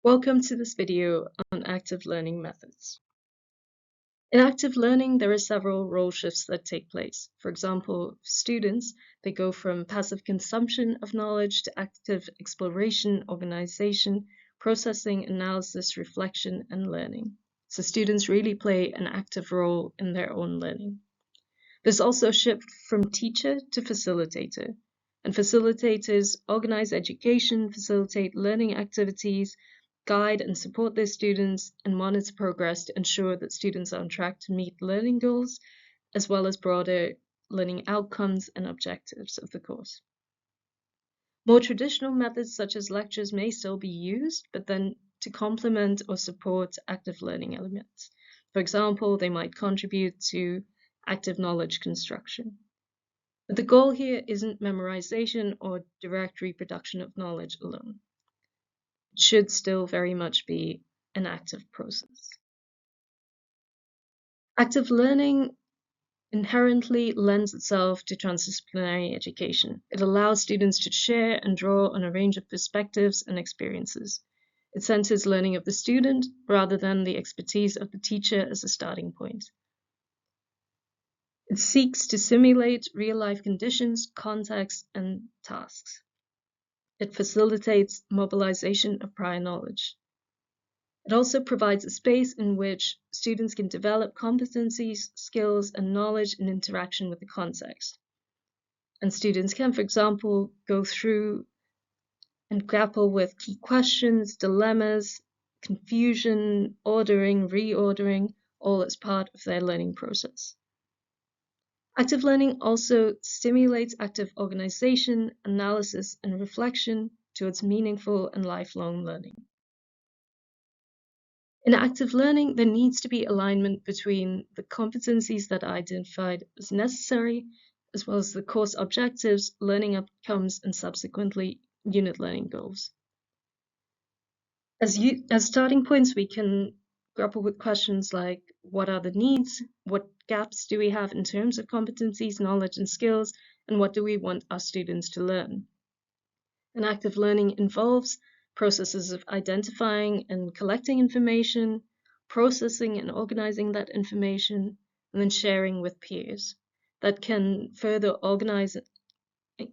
Welcome to this video on active learning methods. In active learning, there are several role shifts that take place. For example, students, they go from passive consumption of knowledge to active exploration, organization, processing, analysis, reflection, and learning. So students really play an active role in their own learning. There's also a shift from teacher to facilitator. And facilitators organize education, facilitate learning activities, guide and support their students, and monitor progress to ensure that students are on track to meet learning goals, as well as broader learning outcomes and objectives of the course. More traditional methods such as lectures may still be used, but then to complement or support active learning elements. For example, they might contribute to active knowledge construction. But the goal here isn't memorization or direct reproduction of knowledge alone. It should still very much be an active process. Active learning inherently lends itself to transdisciplinary education. It allows students to share and draw on a range of perspectives and experiences. It centers learning of the student rather than the expertise of the teacher as a starting point. It seeks to simulate real-life conditions, contexts, and tasks. It facilitates mobilization of prior knowledge. It also provides a space in which students can develop competencies, skills, and knowledge in interaction with the context. And students can, for example, go through and grapple with key questions, dilemmas, confusion, ordering, reordering, all as part of their learning process. Active learning also stimulates active organization, analysis, and reflection towards meaningful and lifelong learning. In active learning, there needs to be alignment between the competencies that are identified as necessary, as well as the course objectives, learning outcomes, and subsequently unit learning goals. As starting points, we can grapple with questions like, what are the needs? What gaps do we have in terms of competencies, knowledge, and skills? And what do we want our students to learn? And active learning involves processes of identifying and collecting information, processing and organizing that information, and then sharing with peers that can further organize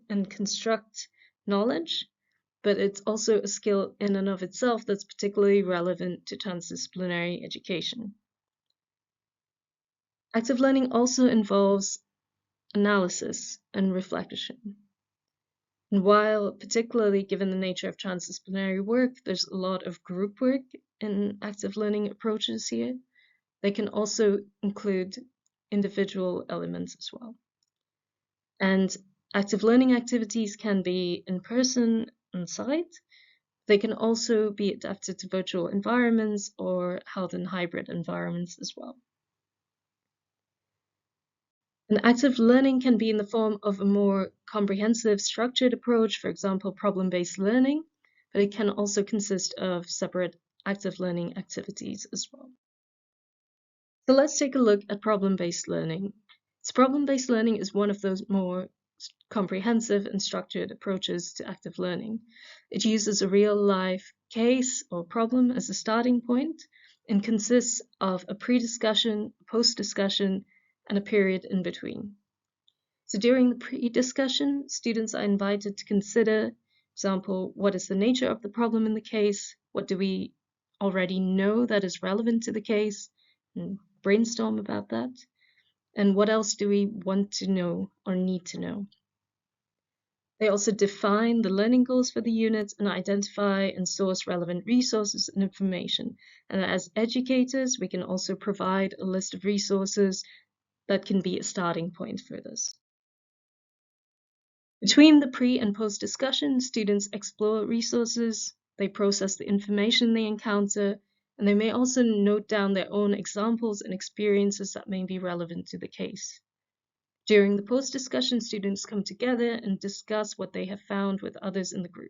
and construct knowledge, but it's also a skill in and of itself that's particularly relevant to transdisciplinary education. Active learning also involves analysis and reflection. And while, particularly given the nature of transdisciplinary work, there's a lot of group work in active learning approaches here, they can also include individual elements as well. And active learning activities can be in person, on site. They can also be adapted to virtual environments or held in hybrid environments as well. And active learning can be in the form of a more comprehensive, structured approach, for example, problem-based learning, but it can also consist of separate active learning activities as well. So let's take a look at problem-based learning. So problem-based learning is one of those more comprehensive and structured approaches to active learning. It uses a real-life case or problem as a starting point and consists of a pre-discussion, post-discussion, and a period in between. So during the pre-discussion, students are invited to consider, for example, what is the nature of the problem in the case? What do we already know that is relevant to the case? And brainstorm about that. And what else do we want to know or need to know? They also define the learning goals for the unit and identify and source relevant resources and information. And as educators, we can also provide a list of resources that can be a starting point for this. Between the pre and post discussion, students explore resources, they process the information they encounter, and they may also note down their own examples and experiences that may be relevant to the case. During the post-discussion, students come together and discuss what they have found with others in the group.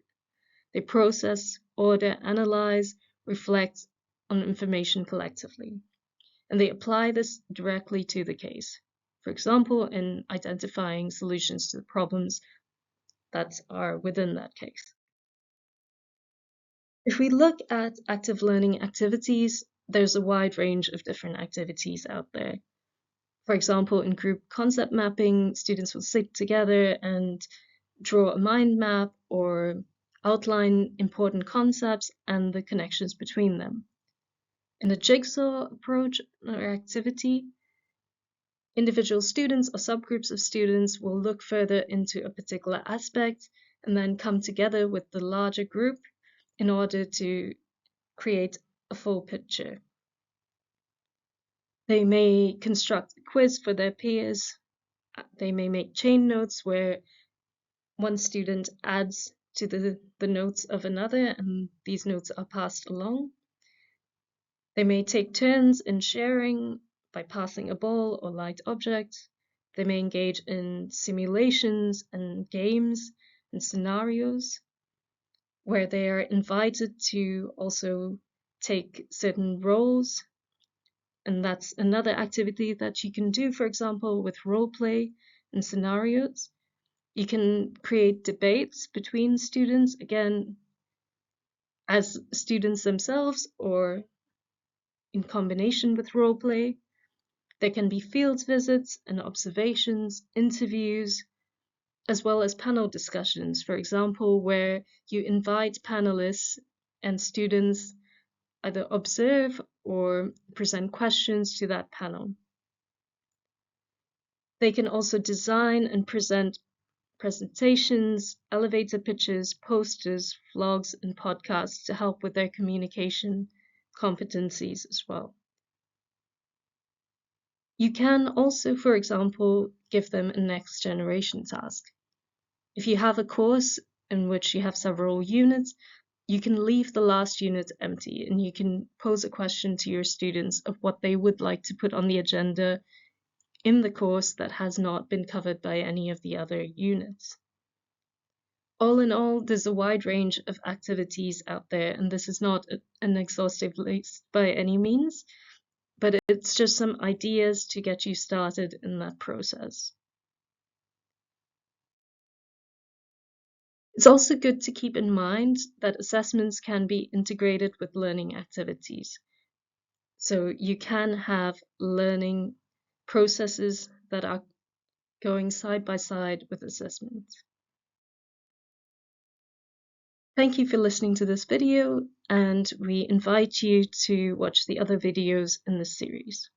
They process, order, analyze, reflect on information collectively, and they apply this directly to the case. For example, in identifying solutions to the problems that are within that case. If we look at active learning activities, there's a wide range of different activities out there. For example, in group concept mapping, students will sit together and draw a mind map or outline important concepts and the connections between them. In a jigsaw approach or activity, individual students or subgroups of students will look further into a particular aspect and then come together with the larger group in order to create a full picture. They may construct a quiz for their peers. They may make chain notes where one student adds to the notes of another, and these notes are passed along. They may take turns in sharing by passing a ball or light object. They may engage in simulations and games and scenarios where they are invited to also take certain roles. And that's another activity that you can do, for example, with role play and scenarios. You can create debates between students, again, as students themselves or in combination with role play. There can be field visits and observations, interviews, as well as panel discussions, for example, where you invite panelists and students either observe or present questions to that panel. They can also design and present presentations, elevator pitches, posters, vlogs, and podcasts to help with their communication competencies as well. You can also, for example, give them a next generation task. If you have a course in which you have several units, you can leave the last unit empty and you can pose a question to your students of what they would like to put on the agenda in the course that has not been covered by any of the other units. All in all, there's a wide range of activities out there, and this is not an exhaustive list by any means, but it's just some ideas to get you started in that process. It's also good to keep in mind that assessments can be integrated with learning activities. So you can have learning processes that are going side by side with assessments. Thank you for listening to this video, and we invite you to watch the other videos in this series.